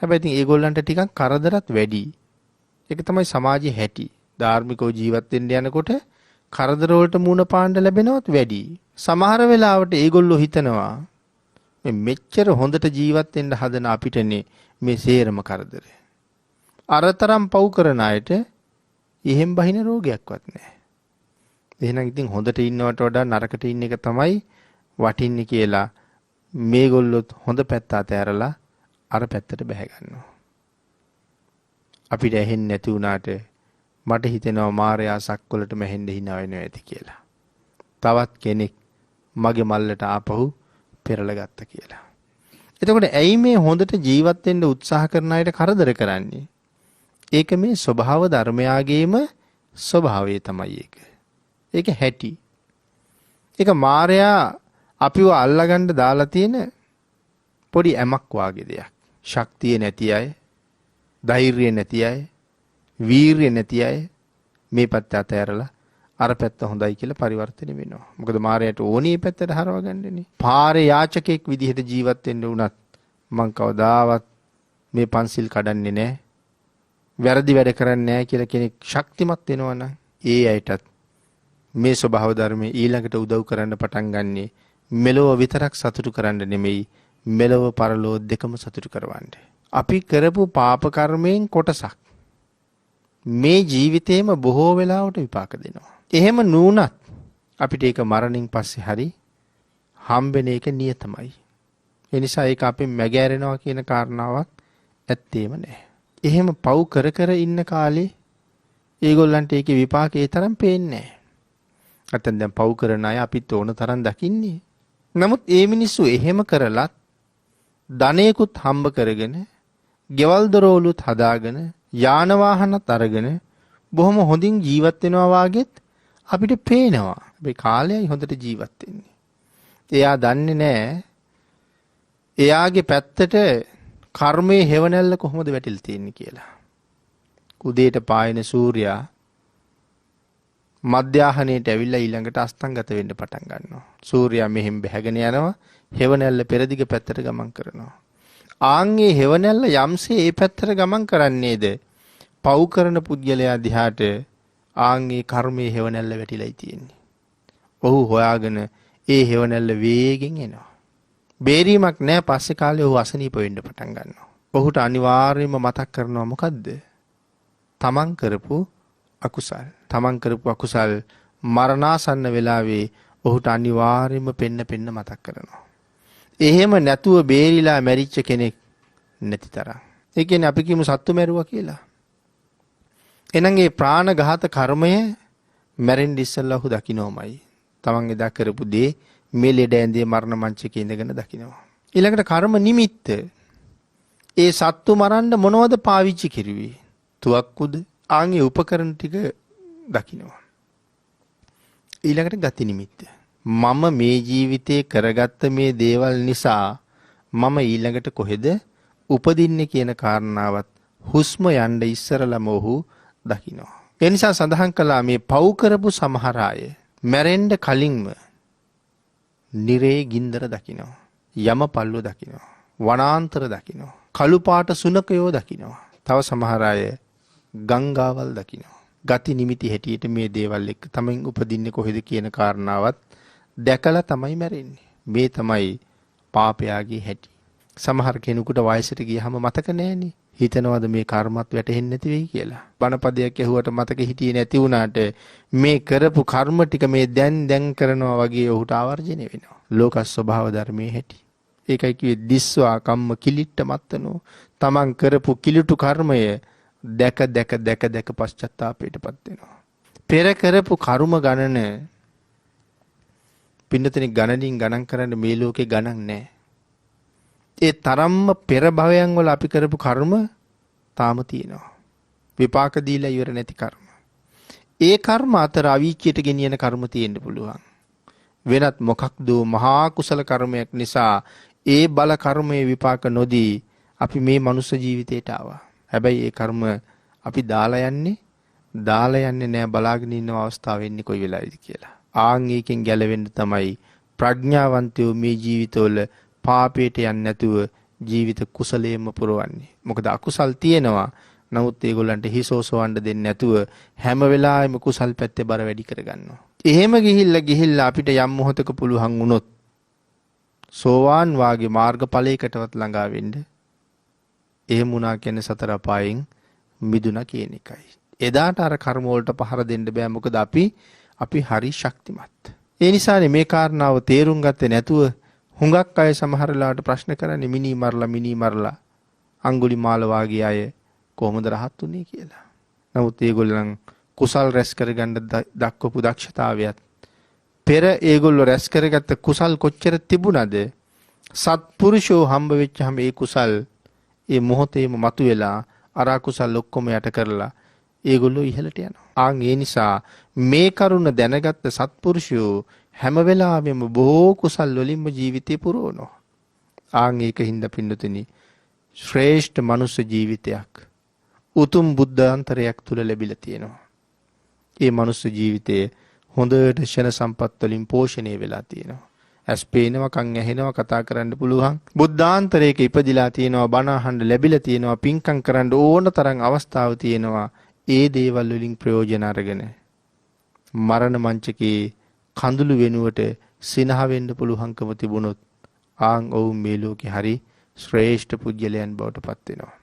හැබැයි ඉතින් ඒගොල්ලන්ට ටිකක් කරදරත් වැඩි. ඒක තමයි සමාජයේ හැටි. ධාර්මිකව ජීවත් වෙන්න යනකොට කරදර වලට මුහුණ පාන්න ලැබෙනවත් වැඩි. සමහර වෙලාවට ඒගොල්ලෝ හිතනවා මේ මෙච්චර හොඳට ජීවත් වෙන්න හදන අපිටනේ මේ සේරම කරදර. අරතරම් පව් කරන අයට එහෙම් බහින රෝගයක්වත් නැහැ. එහෙනම් ඉතින් හොඳට ඉන්නවට වඩා නරකට ඉන්න එක තමයි වටින්නේ කියලා මේගොල්ලොත් හොඳ පැත්ත අතහැරලා අර පැත්තට බැහැ ගන්නවා. අපිට ඇහෙන්නේ නැති වුණාට මට හිතෙනවා මාරයා සක්වලට මැහෙන්න hina වෙනවා ඇති කියලා. තවත් කෙනෙක් මගේ මල්ලට ආපහු පෙරලා ගත්තා කියලා. එතකොට ඇයි මේ හොඳට ජීවත් වෙන්න උත්සාහ කරන අයට කරදර කරන්නේ? ඒක මේ ස්වභාව ධර්මයාගේම ස්වභාවය තමයි ඒක. ඒක හැටි. ඒක මායයා අපිව අල්ලගන්න දාලා තියෙන පොඩි ඇමක් වාගේ දෙයක්. ශක්තිය නැති අය, ධෛර්යය නැති අය, වීරිය නැති අය මේ පැත්ත අතහැරලා අර පැත්ත හොඳයි කියලා පරිවර්තනය වෙනවා. මොකද මායයට ඕනේ මේ පැත්තට හරව ගන්නනේ. පාරේ යාචකෙක් විදිහට ජීවත් වෙන්න උනත් මං කවදාවත් මේ පන්සිල් කඩන්නේ නැහැ. වැරදි වැඩ කරන්නේ නැහැ කියලා කෙනෙක් ශක්තිමත් වෙනවා නම් ඒ අයටත් මේ ස්වභාව ධර්මයේ ඊළඟට උදව් කරන්න පටන් ගන්නෙ මෙලොව විතරක් සතුටු කරන්න නෙමෙයි මෙලොව පරලොව දෙකම සතුටු කරවන්න. අපි කරපු පාප කර්මයෙන් කොටසක් මේ ජීවිතේම බොහෝ වෙලාවට විපාක දෙනවා. එහෙම නුනත් අපිට ඒක මරණින් පස්සේ හරි හම්බෙන එක නියතමයි. ඒ නිසා ඒක අපෙන් මැගෑරෙනවා කියන කාරණාවක් ඇත්තේම නැහැ. එහෙම පව් කර කර ඉන්න කාලේ ඒගොල්ලන්ට ඒකේ විපාක ඒ තරම් පේන්නේ නැහැ. නැත්නම් දැන් පව් කරන අය අපිත් ඕන තරම් දකින්නේ. නමුත් ඒ මිනිස්සු එහෙම කරලත් ධනයකුත් හම්බ කරගෙන, ගෙවල් දොරවලුත් හදාගෙන, යාන වාහනත් අරගෙන බොහොම හොඳින් ජීවත් වෙනවා වාගෙත් අපිට පේනවා. මේ කාලයයි හොඳට ජීවත් වෙන්නේ. එයා දන්නේ නැහැ එයාගේ පැත්තට කර්මයේ හේවණල්ල කොහොමද වැටිලා තියෙන්නේ කියලා. උදේට පායන සූර්යයා මධ්‍යාහනයේට ඇවිල්ලා ඊළඟට අස්තංගත වෙන්න පටන් ගන්නවා. සූර්යයා මෙහෙම බැහැගෙන යනවා, හේවණල්ල පෙරදිග පැත්තට ගමන් කරනවා. ආන්ගේ හේවණල්ල යම්සේ ඒ පැත්තට ගමන් කරන්නේද පව් කරන පුද්ගලයා දිහාට ආන්ගේ කර්මයේ හේවණල්ල වැටිලායි තියෙන්නේ. ඔහු හොයාගෙන ඒ හේවණල්ල වේගෙන් එනවා. බේරීමක් නැහැ. පස්සේ කාලේ ඔහු අසනීප වෙන්න පටන් ගන්නවා. ඔහුට අනිවාර්යයෙන්ම මතක් කරනවා මොකද්ද? තමන් කරපු අකුසල්. තමන් කරපු අකුසල් මරණාසන්න වෙලාවේ ඔහුට අනිවාර්යයෙන්ම පෙන්න මතක් කරනවා. එහෙම නැතුව බේරිලා මැරිච්ච කෙනෙක් නැති තරම්. ඒ කියන්නේ අපි කියමු සත්තු මැරුවා කියලා. එහෙනම් ඒ ප්‍රාණඝාත කර්මය මැරෙන්න ඉස්සෙල්ලා ඔහු දකින්නෝමයි. තමන් එදා කරපු දේ මේ ලෙඩ ඇඳේ මරණ මංචකේ ඉඳගෙන දකින්නවා. ඊළඟට කර්ම නිමිත්ත. ඒ සත්තු මරන්න මොනවද පාවිච්චි කිරුවේ? තුවක්කුද? ආන්ගේ උපකරණ ටික දකින්නවා. ඊළඟට ගති නිමිත්ත. මම මේ ජීවිතේ කරගත්ත මේ දේවල් නිසා මම ඊළඟට කොහෙද උපදින්නේ කියන කාරණාවත් හුස්ම යන්න ඉස්සරලම ඔහු දකින්නවා. ඒ නිසා සඳහන් කළා මේ පව් කරපු සමහර අය මැරෙන්න කලින්ම නිරේ ගින්දර දකින්නවා. යම පල්ලු දකින්නවා. වනාන්තර දකින්නවා. කළු පාට සුනකයෝ දකින්නවා. තව සමහර අය ගංගාවල් දකින්නවා. ගති නිමිති හැටියට මේ දේවල් එක්ක තමයි උපදින්නේ කොහෙද කියන කාරණාවත් දැකලා තමයි මැරෙන්නේ. මේ තමයි පාපයාගේ හැටි. සමහර කෙනෙකුට වයසට ගියහම මතක නැහැනේ. හිතනවාද මේ කර්මත් වැටෙන්නේ නැති වෙයි කියලා. බණපදයක් ඇහුවට මතක හිටියේ නැති වුණාට මේ කරපු කර්ම ටික මේ දැන් කරනවා වගේ ඔහුට ආවර්ජනය වෙනවා. ලෝක ස්වභාව ධර්මයේ හැටි. ඒකයි කිව්වේ දිස්වා කම්ම කිලිට්ට මත්තනෝ. තමන් කරපු කිලුටු කර්මය දැක පශ්චාත්තාපයටපත් වෙනවා. පෙර කරපු කර්ම ගණන පින්නතෙනි ගණනින් ගණන් කරන්න මේ ලෝකේ ගණන් නැහැ. ඒ තරම්ම පෙර භවයන් වල අපි කරපු කර්ම තාම තියෙනවා. විපාක දීලා ඉවර නැති කර්ම. ඒ කර්ම අතර අවීචයට ගෙනියන කර්ම තියෙන්න පුළුවන්. වෙනත් මොකක්ද මහා කුසල කර්මයක් නිසා ඒ බල කර්මයේ විපාක නොදී අපි මේ මනුස්ස ජීවිතයට ආවා. හැබැයි ඒ කර්ම අපි දාලා යන්නේ නෑ බලාගෙන ඉන්න අවස්ථාව වෙන්නේ කොයි වෙලාවේද කියලා. ආන් එකෙන් ගැලවෙන්න තමයි ප්‍රඥාවන්තයෝ මේ ජීවිතවල පාපයට යන්නේ නැතුව ජීවිත කුසලයෙන්ම පුරවන්නේ. මොකද අකුසල් තියෙනවා. නමුත් ඒගොල්ලන්ට හිසෝසවන්න දෙන්නේ නැතුව හැම වෙලාවෙම කුසල් පැත්තේ බර වැඩි කරගන්නවා. එහෙම ගිහිල්ලා අපිට යම් මොහොතක පුළුවන් වුණොත් සෝවාන් වාගේ මාර්ගඵලයකටවත් ළඟා වෙන්න එහෙම වුණා කියන්නේ සතර අපායෙන් මිදුණා කියන එකයි. එදාට අර කර්ම වලට පහර දෙන්න බෑ. මොකද අපි හරි ශක්තිමත්. ඒ නිසානේ මේ කාරණාව තේරුම් ගත්තේ නැතුව හුඟක් අය සමහර වෙලාවට ප්‍රශ්න කරන්නේ මිනි මරලා අඟුලිමාල වාගේ අය කොහොමද රහත් උනේ කියලා. නමුත් ඒගොල්ලන් කුසල් රැස් කරගන්න දක්වපු දක්ෂතාවයත් පෙර ඒගොල්ලෝ රැස් කරගත්ත කුසල් කොච්චර තිබුණද සත්පුරුෂෝ හම්බ වෙච්චාම ඒ කුසල් ඒ මොහොතේම මතුවෙලා අර කුසල් ඔක්කොම යට කරලා ඒගොල්ලෝ ඉහළට යනවා. ඒ නිසා මේ කරුණ දැනගත්ත සත්පුරුෂයෝ හැම වෙලාවෙම බොහෝ කුසල් වලින්ම ජීවිතේ පුරවනවා. ඒකින්ද පින්නතුනි ශ්‍රේෂ්ඨ මනුස්ස ජීවිතයක් උතුම් බුද්ධාන්තරයක් තුල ලැබිලා තියෙනවා. ඒ මනුස්ස ජීවිතයේ හොඳට ෂණ සම්පත් වලින් පෝෂණය වෙලා තියෙනවා. ඇස් පේනවා, කන් ඇහෙනවා, කතා කරන්න පුළුවන්. බුද්ධාන්තරයක ඉපදිලා තියෙනවා, බණ අහන්න ලැබිලා තියෙනවා, පින්කම් කරන්න ඕන තරම් අවස්ථාව තියෙනවා. ඒ දේවල් වලින් ප්‍රයෝජන අරගෙන මරණ මංචකේ කඳුළු වෙනුවට සිනහ වෙන්න පුළුවන්කම තිබුණොත් ඔවුන් මේ ලෝකේ හරි ශ්‍රේෂ්ඨ පුජ්‍යලයන් බවට පත් වෙනවා.